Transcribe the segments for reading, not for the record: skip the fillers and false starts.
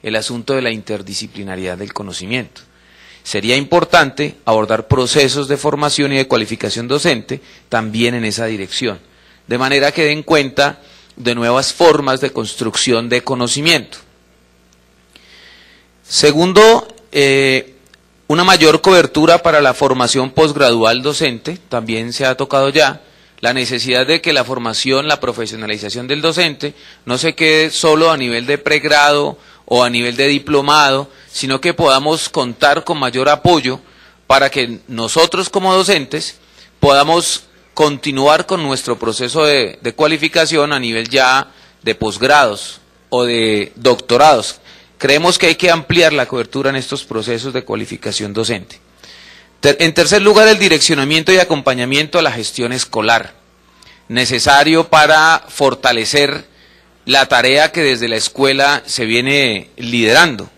el asunto de la interdisciplinariedad del conocimiento. Sería importante abordar procesos de formación y de cualificación docente también en esa dirección, de manera que den cuenta de nuevas formas de construcción de conocimiento. Segundo, una mayor cobertura para la formación posgradual docente, también se ha tocado ya, la necesidad de que la formación, la profesionalización del docente no se quede solo a nivel de pregrado o a nivel de diplomado, sino que podamos contar con mayor apoyo para que nosotros como docentes podamos continuar con nuestro proceso de cualificación a nivel ya de posgrados o de doctorados. Creemos que hay que ampliar la cobertura en estos procesos de cualificación docente. En tercer lugar, el direccionamiento y acompañamiento a la gestión escolar, necesario para fortalecer la tarea que desde la escuela se viene liderando.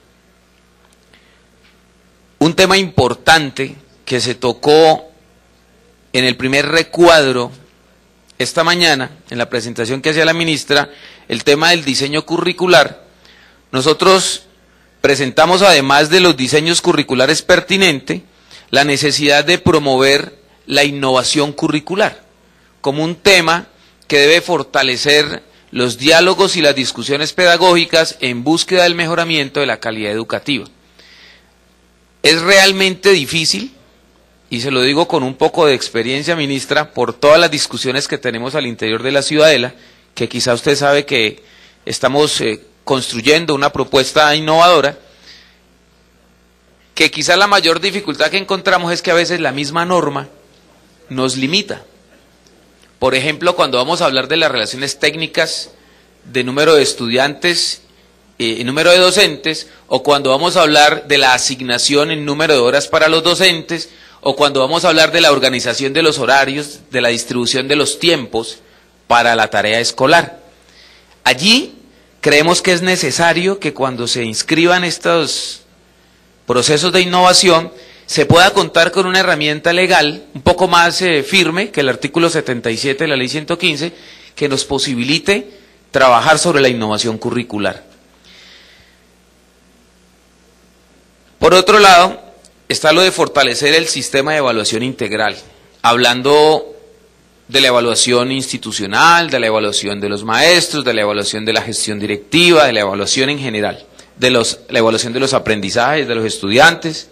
Un tema importante que se tocó en el primer recuadro esta mañana, en la presentación que hacía la ministra, el tema del diseño curricular. Nosotros presentamos, además de los diseños curriculares pertinentes, la necesidad de promover la innovación curricular como un tema que debe fortalecer los diálogos y las discusiones pedagógicas en búsqueda del mejoramiento de la calidad educativa. Es realmente difícil, y se lo digo con un poco de experiencia, ministra, por todas las discusiones que tenemos al interior de la Ciudadela, que quizá usted sabe que estamos construyendo una propuesta innovadora, que quizá la mayor dificultad que encontramos es que a veces la misma norma nos limita. Por ejemplo, cuando vamos a hablar de las relaciones técnicas de número de estudiantes y número de docentes, o cuando vamos a hablar de la asignación en número de horas para los docentes, o cuando vamos a hablar de la organización de los horarios, de la distribución de los tiempos para la tarea escolar. Allí creemos que es necesario que cuando se inscriban estos procesos de innovación se pueda contar con una herramienta legal un poco más firme que el artículo 77 de la ley 115, que nos posibilite trabajar sobre la innovación curricular. Por otro lado, está lo de fortalecer el sistema de evaluación integral, hablando de la evaluación institucional, de la evaluación de los maestros, de la evaluación de la gestión directiva, de la evaluación en general, la evaluación de los aprendizajes de los estudiantes,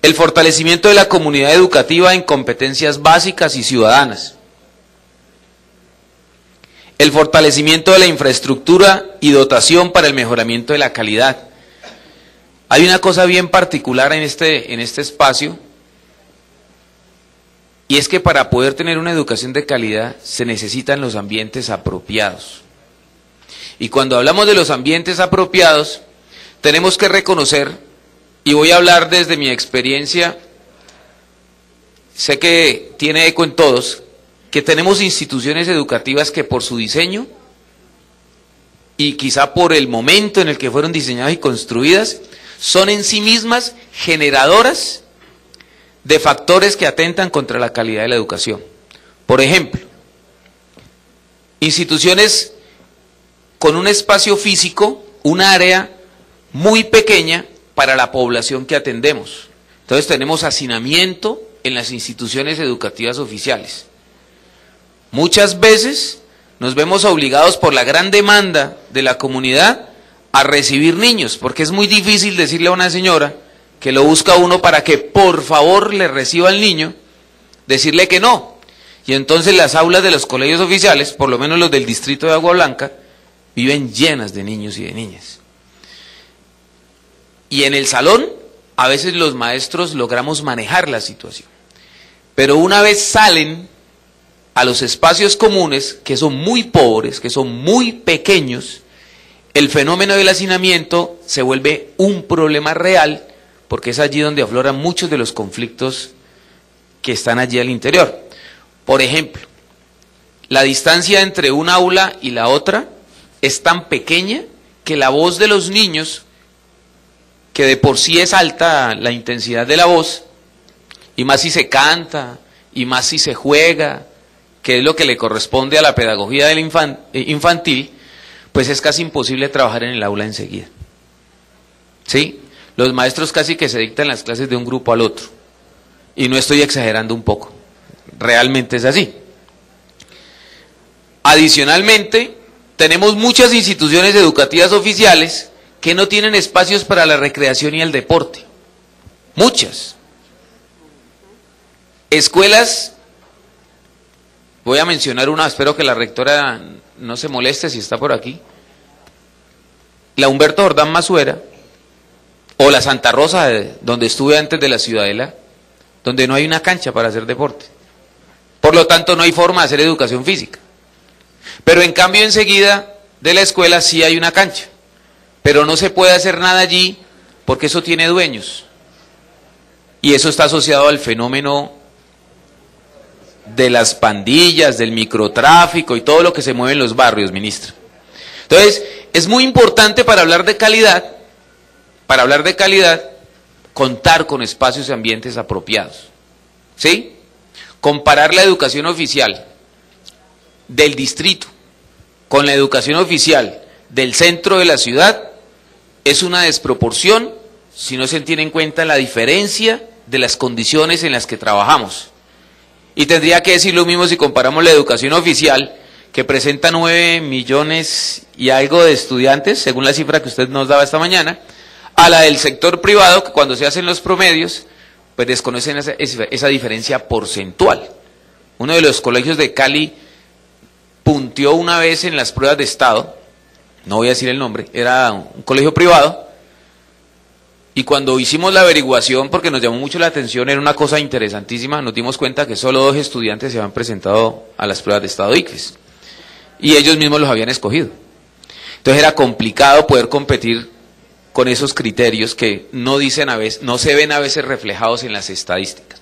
el fortalecimiento de la comunidad educativa en competencias básicas y ciudadanas, el fortalecimiento de la infraestructura y dotación para el mejoramiento de la calidad. Hay una cosa bien particular en este espacio, y es que para poder tener una educación de calidad se necesitan los ambientes apropiados. Y cuando hablamos de los ambientes apropiados, tenemos que reconocer, y voy a hablar desde mi experiencia, sé que tiene eco en todos, que tenemos instituciones educativas que por su diseño y quizá por el momento en el que fueron diseñadas y construidas, son en sí mismas generadoras de factores que atentan contra la calidad de la educación. Por ejemplo, instituciones con un espacio físico, un área muy pequeña para la población que atendemos. Entonces tenemos hacinamiento en las instituciones educativas oficiales. Muchas veces nos vemos obligados por la gran demanda de la comunidad a recibir niños, porque es muy difícil decirle a una señora que lo busca uno para que por favor le reciba al niño, decirle que no. Y entonces las aulas de los colegios oficiales, por lo menos los del distrito de Agua Blanca, viven llenas de niños y de niñas. Y en el salón, a veces los maestros logramos manejar la situación. Pero una vez salen a los espacios comunes, que son muy pobres, que son muy pequeños, el fenómeno del hacinamiento se vuelve un problema real, porque es allí donde afloran muchos de los conflictos que están allí al interior. Por ejemplo, la distancia entre un aula y la otra es tan pequeña que la voz de los niños, que de por sí es alta la intensidad de la voz, y más si se canta, y más si se juega, que es lo que le corresponde a la pedagogía del infantil, pues es casi imposible trabajar en el aula enseguida. ¿Sí? Los maestros casi que se dictan las clases de un grupo al otro. Y no estoy exagerando un poco. Realmente es así. Adicionalmente, tenemos muchas instituciones educativas oficiales que no tienen espacios para la recreación y el deporte. Muchas. Escuelas, voy a mencionar una, espero que la rectora no se moleste si está por aquí. La Humberto Jordán Masuera, o la Santa Rosa, donde estuve antes de la Ciudadela, donde no hay una cancha para hacer deporte. Por lo tanto, no hay forma de hacer educación física. Pero en cambio, enseguida de la escuela sí hay una cancha. Pero no se puede hacer nada allí porque eso tiene dueños. Y eso está asociado al fenómeno de las pandillas, del microtráfico y todo lo que se mueve en los barrios, ministra. Entonces, es muy importante para hablar de calidad, contar con espacios y ambientes apropiados. ¿Sí? Comparar la educación oficial del distrito con la educación oficial del centro de la ciudad es una desproporción si no se tiene en cuenta la diferencia de las condiciones en las que trabajamos. Y tendría que decir lo mismo si comparamos la educación oficial, que presenta 9 millones y algo de estudiantes, según la cifra que usted nos daba esta mañana, a la del sector privado, que cuando se hacen los promedios, pues desconocen esa diferencia porcentual. Uno de los colegios de Cali punteó una vez en las pruebas de estado, no voy a decir el nombre, era un colegio privado, y cuando hicimos la averiguación, porque nos llamó mucho la atención, era una cosa interesantísima, nos dimos cuenta que solo 2 estudiantes se habían presentado a las pruebas de estado ICFES, y ellos mismos los habían escogido. Entonces era complicado poder competir con esos criterios que no dicen a veces, no se ven a veces reflejados en las estadísticas.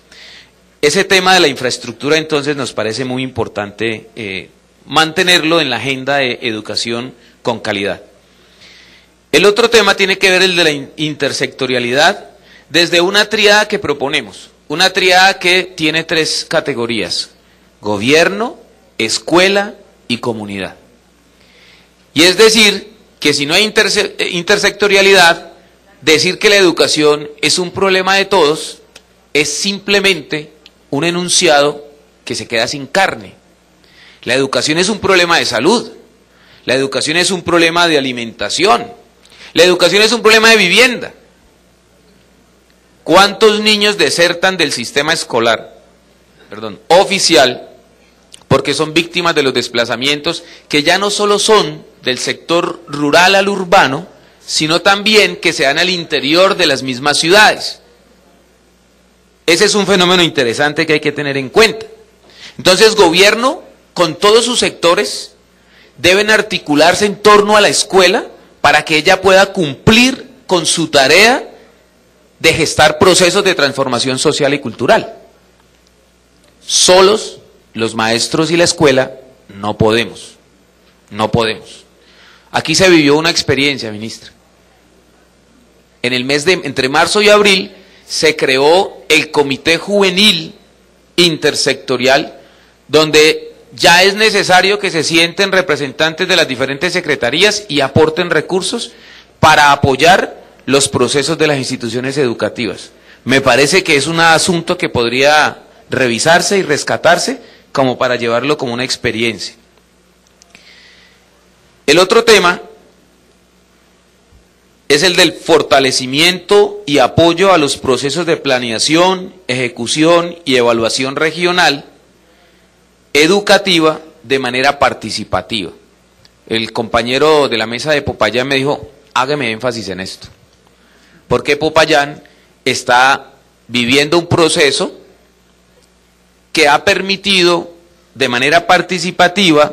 Ese tema de la infraestructura entonces nos parece muy importante mantenerlo en la agenda de educación con calidad. El otro tema tiene que ver el de la intersectorialidad desde una tríada que proponemos, una tríada que tiene 3 categorías: gobierno, escuela y comunidad. Y es decir, que si no hay intersectorialidad, decir que la educación es un problema de todos es simplemente un enunciado que se queda sin carne. La educación es un problema de salud, la educación es un problema de alimentación, la educación es un problema de vivienda. ¿Cuántos niños desertan del sistema escolar, oficial, porque son víctimas de los desplazamientos que ya no solo son del sector rural al urbano, sino también que se dan al interior de las mismas ciudades? Ese es un fenómeno interesante que hay que tener en cuenta. Entonces, gobierno, con todos sus sectores, deben articularse en torno a la escuela para que ella pueda cumplir con su tarea de gestar procesos de transformación social y cultural. Solos, los maestros y la escuela, no podemos. Aquí se vivió una experiencia, ministra. En el mes entre marzo y abril, se creó el Comité Juvenil Intersectorial, donde ya es necesario que se sienten representantes de las diferentes secretarías y aporten recursos para apoyar los procesos de las instituciones educativas. Me parece que es un asunto que podría revisarse y rescatarse como para llevarlo como una experiencia. El otro tema es el del fortalecimiento y apoyo a los procesos de planeación, ejecución y evaluación regional educativa de manera participativa. El compañero de la mesa de Popayán me dijo, hágame énfasis en esto, porque Popayán está viviendo un proceso que ha permitido de manera participativa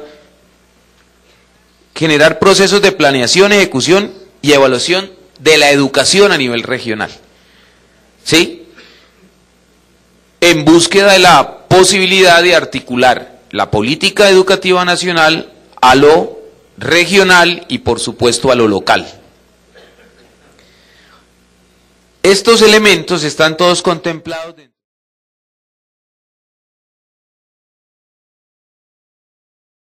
generar procesos de planeación, ejecución y evaluación de la educación a nivel regional. ¿Sí? En búsqueda de la posibilidad de articular la política educativa nacional a lo regional y por supuesto a lo local. Estos elementos están todos contemplados